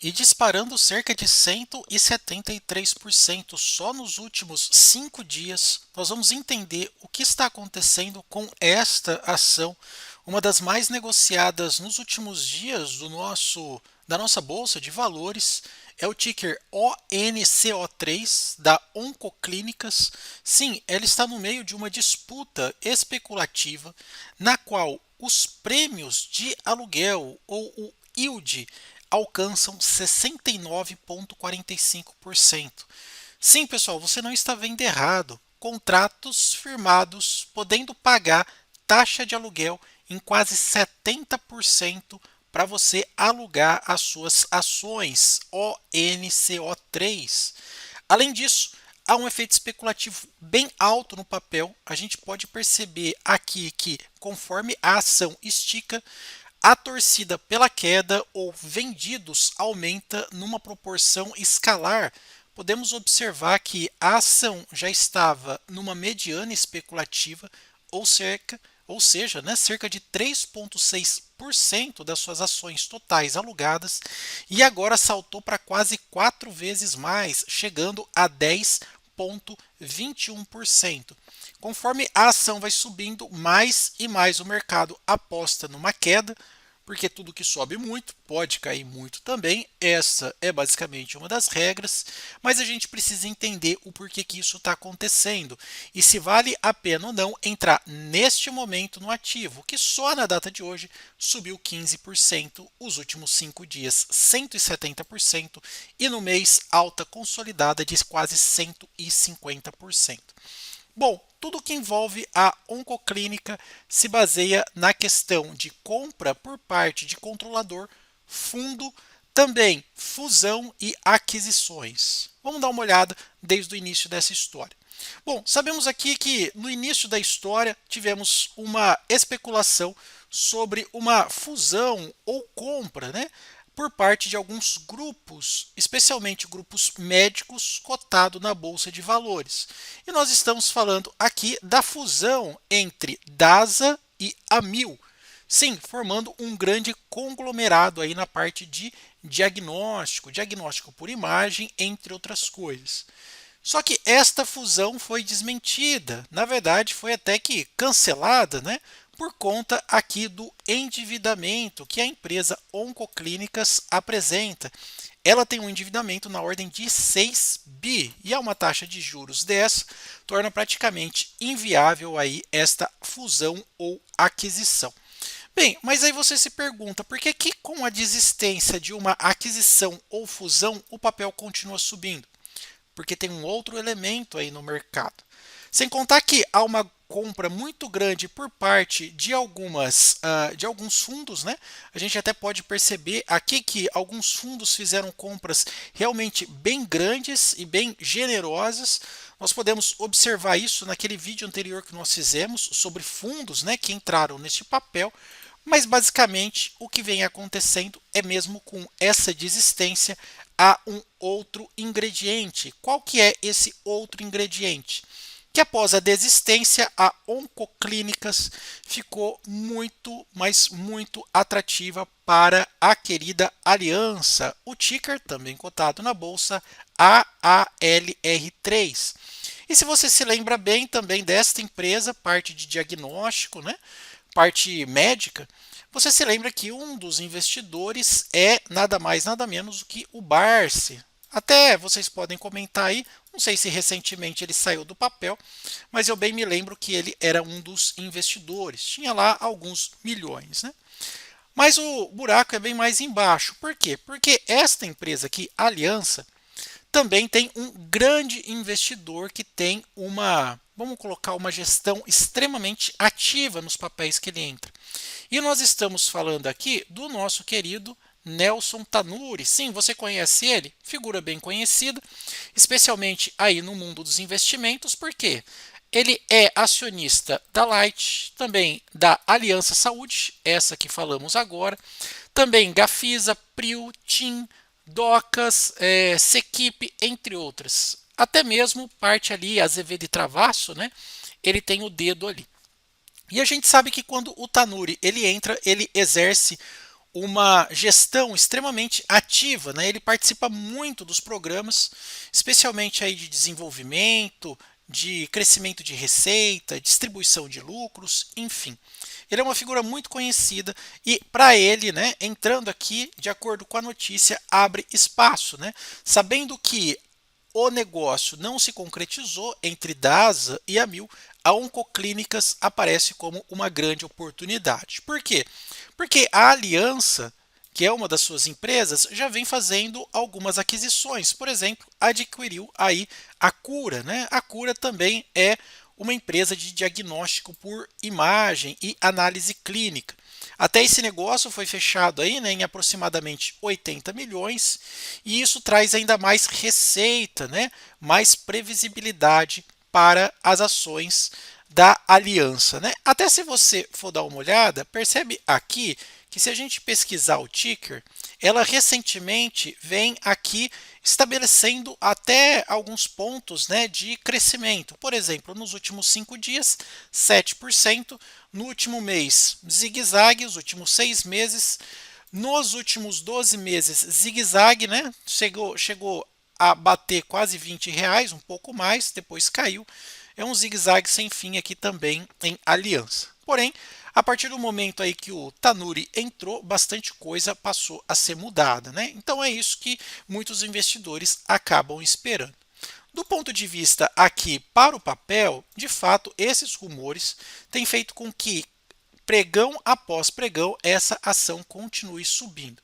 e disparando cerca de 173% só nos últimos 5 dias. Nós vamos entender o que está acontecendo com esta ação, uma das mais negociadas nos últimos dias da nossa bolsa de valores. É o ticker ONCO3 da Oncoclínicas. Sim, ela está no meio de uma disputa especulativa na qual os prêmios de aluguel ou o yield alcançam 69,45%. Sim, pessoal, você não está vendo errado. Contratos firmados podendo pagar taxa de aluguel em quase 70% para você alugar as suas ações ONCO3. Além disso, há um efeito especulativo bem alto no papel. A gente pode perceber aqui que, conforme a ação estica, a torcida pela queda ou vendidos aumenta numa proporção escalar. Podemos observar que a ação já estava numa mediana especulativa, ou seja, cerca de 3,6% das suas ações totais alugadas, e agora saltou para quase 4 vezes mais, chegando a 10,21%. Conforme a ação vai subindo, mais e mais o mercado aposta numa queda, porque tudo que sobe muito pode cair muito também. Essa é basicamente uma das regras, mas a gente precisa entender o porquê que isso está acontecendo e se vale a pena ou não entrar neste momento no ativo, que só na data de hoje subiu 15%, os últimos 5 dias 170% e no mês alta consolidada de quase 150%. Bom, tudo que envolve a oncoclínica se baseia na questão de compra por parte de controlador, fundo, também fusão e aquisições. Vamos dar uma olhada desde o início dessa história. Bom, sabemos aqui que no início da história tivemos uma especulação sobre uma fusão ou compra, né, por parte de alguns grupos, especialmente grupos médicos cotados na Bolsa de Valores. E nós estamos falando aqui da fusão entre DASA e Amil. Sim, formando um grande conglomerado aí na parte de diagnóstico por imagem, entre outras coisas. Só que esta fusão foi desmentida, na verdade foi até que cancelada, né? Por conta aqui do endividamento que a empresa Oncoclínicas apresenta. Ela tem um endividamento na ordem de 6 bi e a uma taxa de juros dessa torna praticamente inviável aí esta fusão ou aquisição. Bem, mas aí você se pergunta, por que que com a desistência de uma aquisição ou fusão o papel continua subindo? Porque tem um outro elemento aí no mercado. Sem contar que há uma compra muito grande por parte de alguns fundos, né? A gente até pode perceber aqui que alguns fundos fizeram compras realmente bem grandes e bem generosas. Nós podemos observar isso naquele vídeo anterior que nós fizemos sobre fundos, né, que entraram neste papel. Mas basicamente o que vem acontecendo é mesmo com essa desistência há um outro ingrediente. Qual que é esse outro ingrediente? Que após a desistência, a Oncoclínicas ficou muito, mas muito atrativa para a querida Aliança, o ticker também cotado na bolsa AALR3. E se você se lembra bem também desta empresa, parte de diagnóstico, né? Parte médica, você se lembra que um dos investidores é nada mais nada menos do que o Barsi. Até vocês podem comentar aí, não sei se recentemente ele saiu do papel, mas eu bem me lembro que ele era um dos investidores, tinha lá alguns milhões, né? Mas o buraco é bem mais embaixo. Por quê? Porque esta empresa aqui, Aliança, também tem um grande investidor que tem vamos colocar, uma gestão extremamente ativa nos papéis que ele entra. E nós estamos falando aqui do nosso querido Nelson Tanuri. Sim, você conhece ele? Figura bem conhecida, especialmente aí no mundo dos investimentos, porque ele é acionista da Light, também da Aliança Saúde, essa que falamos agora, também Gafisa, Prio, TIM, Docas, Sequipe, entre outras. Até mesmo parte ali, Azevedo e Travasso, né? Ele tem o dedo ali. E a gente sabe que quando o Tanuri ele entra, ele exerce uma gestão extremamente ativa, né? Ele participa muito dos programas, especialmente aí de desenvolvimento, de crescimento de receita, distribuição de lucros, enfim. Ele é uma figura muito conhecida e para ele, né, entrando aqui, de acordo com a notícia, abre espaço, né? Sabendo que o negócio não se concretizou entre DASA e a Mil, a Oncoclínicas aparece como uma grande oportunidade. Por quê? Porque a Aliança, que é uma das suas empresas, já vem fazendo algumas aquisições. Por exemplo, adquiriu aí a Cura, né? A Cura também é uma empresa de diagnóstico por imagem e análise clínica. Até esse negócio foi fechado aí, né, em aproximadamente 80 milhões, e isso traz ainda mais receita, né, mais previsibilidade para as ações da aliança, né? Até se você for dar uma olhada, percebe aqui que se a gente pesquisar o ticker, ela recentemente vem aqui estabelecendo até alguns pontos, né, de crescimento. Por exemplo, nos últimos 5 dias, 7%, no último mês, zigue-zague, os últimos 6 meses, nos últimos 12 meses, zigue-zague, né, chegou a bater quase R$ 20, um pouco mais, depois caiu. É um zigue-zague sem fim aqui também em aliança. Porém, a partir do momento aí que o Tanuri entrou, bastante coisa passou a ser mudada, né? Então é isso que muitos investidores acabam esperando. Do ponto de vista aqui para o papel, de fato, esses rumores têm feito com que pregão após pregão essa ação continue subindo.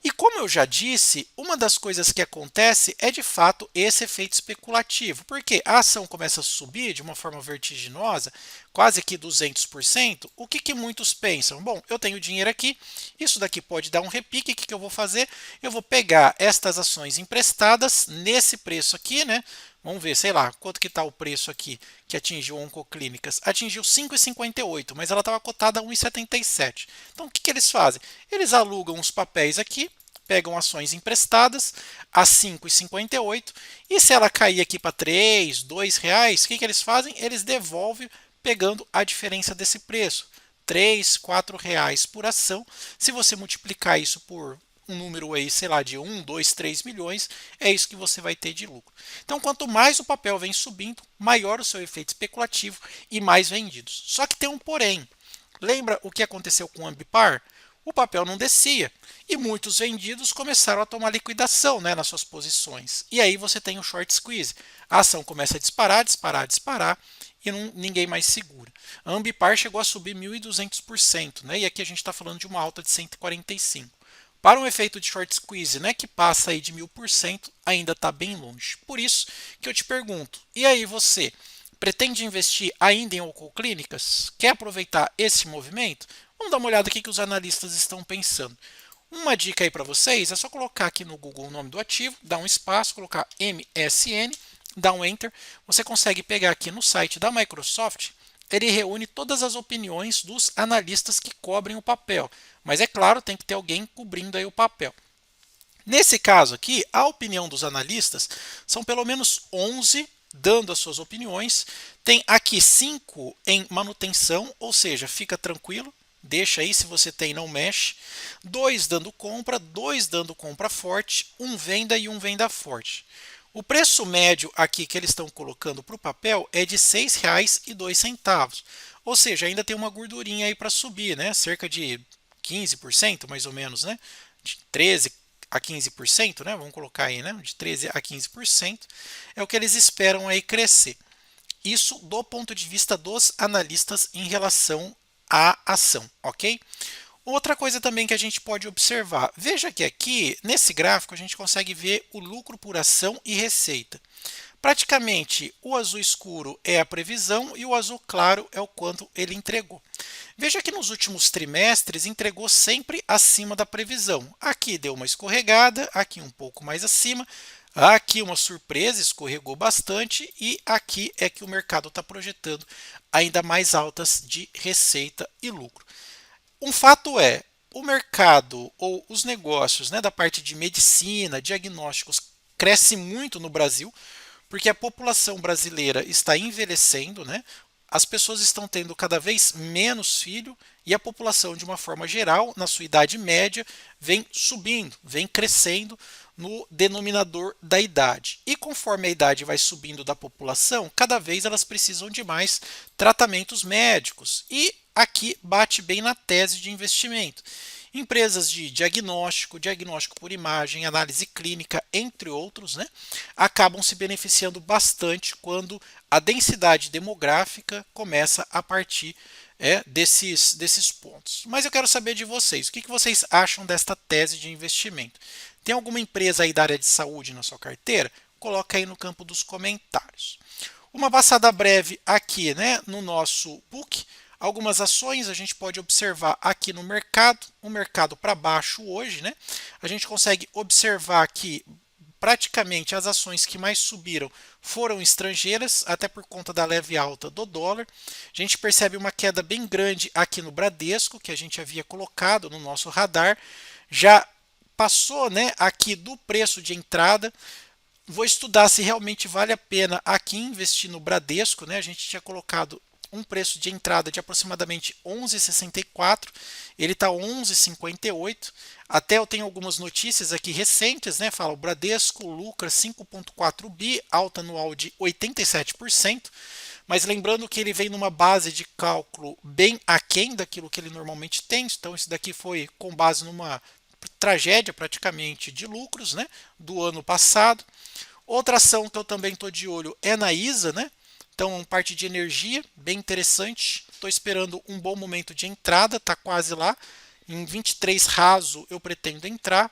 E como eu já disse, uma das coisas que acontece é de fato esse efeito especulativo, porque a ação começa a subir de uma forma vertiginosa, quase que 200%. O que muitos pensam? Bom, eu tenho dinheiro aqui, isso daqui pode dar um repique, o que eu vou fazer? Eu vou pegar estas ações emprestadas nesse preço aqui, né? Vamos ver, sei lá, quanto que está o preço aqui que atingiu Oncoclínicas? Atingiu 5,58, mas ela estava cotada a 1,77. Então, o que eles fazem? Eles alugam os papéis aqui, pegam ações emprestadas a 5,58 e se ela cair aqui para 3, 2 reais, o que eles fazem? Eles devolvem pegando a diferença desse preço. 3, 4 reais por ação. Se você multiplicar isso por um número aí, sei lá, de 1, 2, 3 milhões, é isso que você vai ter de lucro. Então, quanto mais o papel vem subindo, maior o seu efeito especulativo e mais vendidos. Só que tem um porém. Lembra o que aconteceu com o Ambipar? O papel não descia e muitos vendidos começaram a tomar liquidação, né, nas suas posições. E aí você tem o short squeeze. A ação começa a disparar, disparar, disparar e ninguém mais segura. A Ambipar chegou a subir 1.200%, né, e aqui a gente está falando de uma alta de 145%. Para um efeito de short squeeze, né, que passa aí de 1000%, ainda está bem longe. Por isso que eu te pergunto, e aí você pretende investir ainda em Oncoclínicas? Quer aproveitar esse movimento? Vamos dar uma olhada aqui que os analistas estão pensando. Uma dica aí para vocês é só colocar aqui no Google o nome do ativo, dar um espaço, colocar MSN, dar um Enter. Você consegue pegar aqui no site da Microsoft, ele reúne todas as opiniões dos analistas que cobrem o papel. Mas é claro, tem que ter alguém cobrindo aí o papel. Nesse caso aqui, a opinião dos analistas são pelo menos 11 dando as suas opiniões. Tem aqui 5 em manutenção, ou seja, fica tranquilo. Deixa aí, se você tem, não mexe. 2 dando compra, 2 dando compra forte, 1 venda e 1 venda forte. O preço médio aqui que eles estão colocando para o papel é de R$ 6,02. Ou seja, ainda tem uma gordurinha aí para subir, né? Cerca de 15% mais ou menos, né? De 13 a 15%, né? Vamos colocar aí, né? De 13 a 15% é o que eles esperam aí crescer. Isso do ponto de vista dos analistas em relação à ação, ok? Outra coisa também que a gente pode observar, veja que aqui nesse gráfico a gente consegue ver o lucro por ação e receita. Praticamente o azul escuro é a previsão e o azul claro é o quanto ele entregou. Veja que nos últimos trimestres entregou sempre acima da previsão. Aqui deu uma escorregada, aqui um pouco mais acima, aqui uma surpresa, escorregou bastante e aqui é que o mercado está projetando ainda mais altas de receita e lucro. Um fato é, o mercado ou os negócios, né, da parte de medicina, diagnósticos, cresce muito no Brasil, porque a população brasileira está envelhecendo, né? as pessoas estão tendo cada vez menos filho e a população, de uma forma geral, na sua idade média, vem subindo, vem crescendo no denominador da idade. E conforme a idade vai subindo da população, cada vez elas precisam de mais tratamentos médicos. E aqui bate bem na tese de investimento. Empresas de diagnóstico, diagnóstico por imagem, análise clínica, entre outros, né, acabam se beneficiando bastante quando a densidade demográfica começa a partir desses pontos. Mas eu quero saber de vocês, o que vocês acham desta tese de investimento? Tem alguma empresa aí da área de saúde na sua carteira? Coloca aí no campo dos comentários. Uma passada breve aqui, né, no nosso book. Algumas ações a gente pode observar aqui no mercado, o mercado para baixo hoje, né? A gente consegue observar que praticamente as ações que mais subiram foram estrangeiras, até por conta da leve alta do dólar. A gente percebe uma queda bem grande aqui no Bradesco, que a gente havia colocado no nosso radar, já passou, né, aqui do preço de entrada. Vou estudar se realmente vale a pena aqui investir no Bradesco, né? A gente tinha colocado um preço de entrada de aproximadamente 11,64, ele está 11,58. Até eu tenho algumas notícias aqui recentes, né? Fala, o Bradesco lucra 5,4 bi, alta anual de 87%, mas lembrando que ele vem numa base de cálculo bem aquém daquilo que ele normalmente tem, então isso daqui foi com base numa tragédia praticamente de lucros, né, do ano passado. Outra ação que eu também estou de olho é na ISA, né? Então, parte de energia, bem interessante. Estou esperando um bom momento de entrada, está quase lá. Em 23 raso eu pretendo entrar.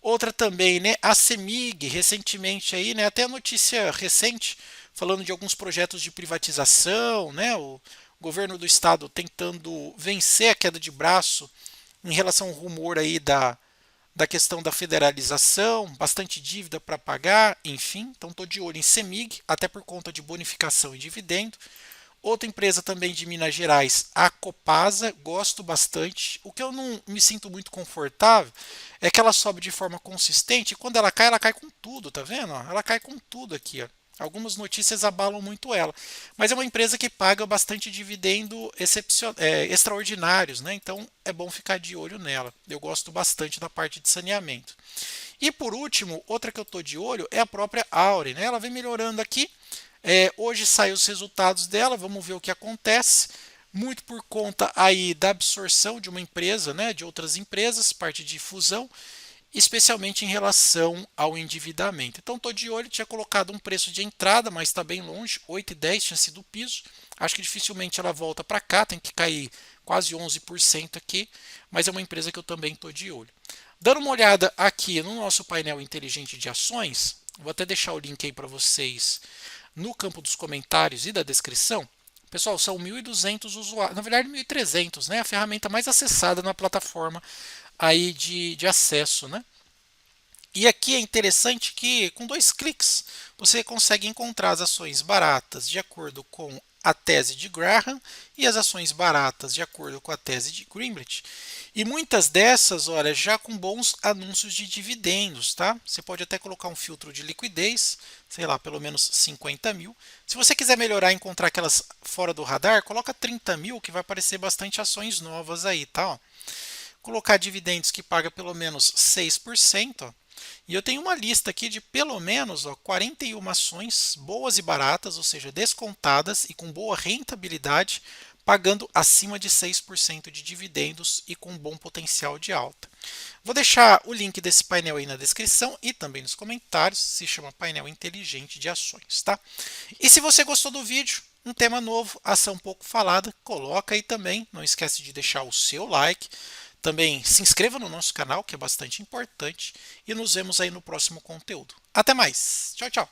Outra também, né, a CEMIG, recentemente aí, né, até a notícia recente, falando de alguns projetos de privatização, né, o governo do estado tentando vencer a queda de braço em relação ao rumor aí da questão da federalização, bastante dívida para pagar, enfim. Então estou de olho em CEMIG, até por conta de bonificação e dividendo. Outra empresa também de Minas Gerais, a Copasa, gosto bastante. O que eu não me sinto muito confortável é que ela sobe de forma consistente e quando ela cai com tudo, tá vendo? Ela cai com tudo aqui, ó. Algumas notícias abalam muito ela, mas é uma empresa que paga bastante dividendo extraordinários, né? Então é bom ficar de olho nela. Eu gosto bastante da parte de saneamento. E por último, outra que eu estou de olho é a própria Aure, né? Ela vem melhorando aqui. Hoje saem os resultados dela, vamos ver o que acontece. Muito por conta aí da absorção de uma empresa, né, de outras empresas, parte de fusão, especialmente em relação ao endividamento. Então estou de olho, tinha colocado um preço de entrada, mas está bem longe, 8,10 tinha sido o piso. Acho que dificilmente ela volta para cá, tem que cair quase 11% aqui, mas é uma empresa que eu também estou de olho. Dando uma olhada aqui no nosso painel inteligente de ações, vou até deixar o link aí para vocês no campo dos comentários e da descrição. Pessoal, são 1.200 usuários, na verdade 1.300, né? A ferramenta mais acessada na plataforma aí de acesso, né? E aqui é interessante que com 2 cliques você consegue encontrar as ações baratas de acordo com a tese de Graham e as ações baratas de acordo com a tese de Greenblatt. E muitas dessas, olha, já com bons anúncios de dividendos, tá? Você pode até colocar um filtro de liquidez, sei lá, pelo menos 50 mil. Se você quiser melhorar e encontrar aquelas fora do radar, coloca 30 mil que vai aparecer bastante ações novas aí, tá? Ó. Colocar dividendos que paga pelo menos 6%, ó. E eu tenho uma lista aqui de pelo menos 41 ações boas e baratas, ou seja, descontadas e com boa rentabilidade, pagando acima de 6% de dividendos e com bom potencial de alta. Vou deixar o link desse painel aí na descrição e também nos comentários, se chama Painel Inteligente de Ações, tá? E se você gostou do vídeo, um tema novo, ação pouco falada, coloca aí também, não esquece de deixar o seu like, também se inscreva no nosso canal, que é bastante importante, e nos vemos aí no próximo conteúdo. Até mais. Tchau, tchau.